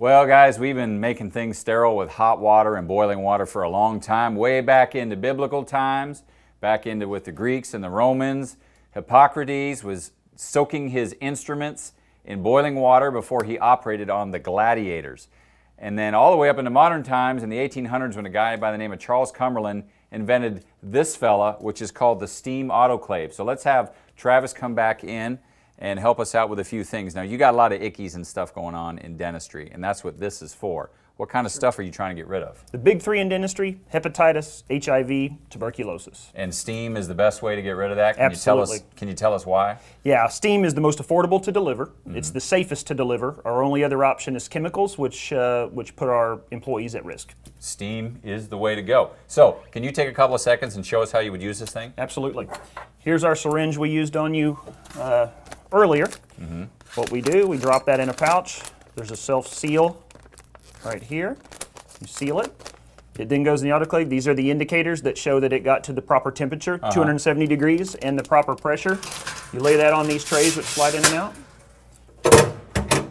Well, guys, we've been making things sterile with hot water and boiling water for a long time, way back into biblical times, back into with the Greeks and the Romans. Hippocrates was soaking his instruments in boiling water before he operated on the gladiators. And then all the way up into modern times in the 1800s when a guy by the name of Charles Cumberland invented this fella, which is called the steam autoclave. So let's have Travis come back in and help us out with a few things. Now, you got a lot of ickies and stuff going on in dentistry, and that's what this is for. What kind of stuff are you trying to get rid of? The big three in dentistry: hepatitis, HIV, tuberculosis. And steam is the best way to get rid of that? Absolutely. Can you tell us why? Yeah, steam is the most affordable to deliver. It's the safest to deliver. Our only other option is chemicals, which put our employees at risk. Steam is the way to go. So, can you take a couple of seconds and show us how you would use this thing? Absolutely. Here's our syringe we used on you earlier. What we do, we drop that in a pouch. There's a self-seal right here. You seal it. It then goes in the autoclave. These are the indicators that show that it got to the proper temperature, 270 degrees, and the proper pressure. You lay that on these trays which slide in and out.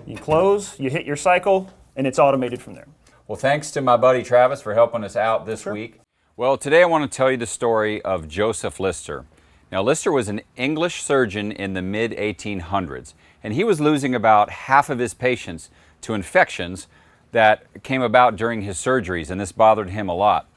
You close, you hit your cycle, and it's automated from there. Well, thanks to my buddy Travis for helping us out this week. Well, today I want to tell you the story of Joseph Lister. Now, Lister was an English surgeon in the mid-1800s, and he was losing about half of his patients to infections that came about during his surgeries, and this bothered him a lot.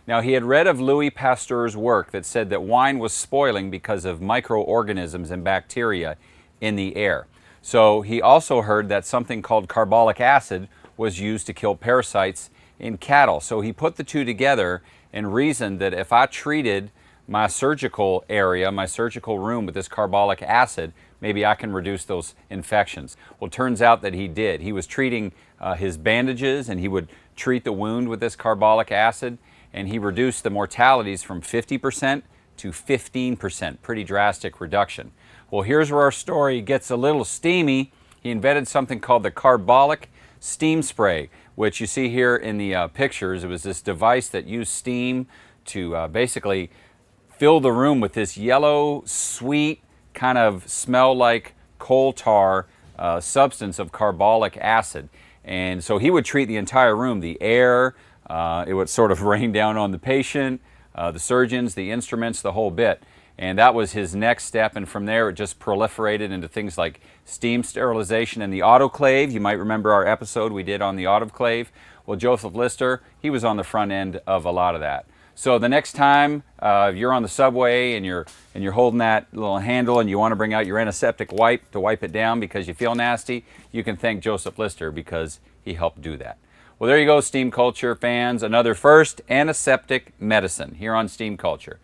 Now, he had read of Louis Pasteur's work that said that wine was spoiling because of microorganisms and bacteria in the air. So he also heard that something called carbolic acid was used to kill parasites in cattle. So he put the two together and reasoned that if I treated my surgical area, my surgical room with this carbolic acid, maybe I can reduce those infections. Well, it turns out that he did. He was treating his bandages, and he would treat the wound with this carbolic acid, and he reduced the mortalities from 50% to 15%, pretty drastic reduction. Well, here's where our story gets a little steamy. He invented something called the carbolic steam spray, which you see here in the pictures. It was this device that used steam to basically fill the room with this yellow, sweet, kind of smell like coal tar substance of carbolic acid. And so he would treat the entire room, the air, it would sort of rain down on the patient, the surgeons, the instruments, the whole bit. And that was his next step, and from there it just proliferated into things like steam sterilization and the autoclave. You might remember our episode we did on the autoclave. Well, Joseph Lister, he was on the front end of a lot of that. So the next time you're on the subway and you're holding that little handle and you want to bring out your antiseptic wipe to wipe it down because you feel nasty, you can thank Joseph Lister because he helped do that. Well, there you go, Steam Culture fans. Another first antiseptic medicine here on Steam Culture.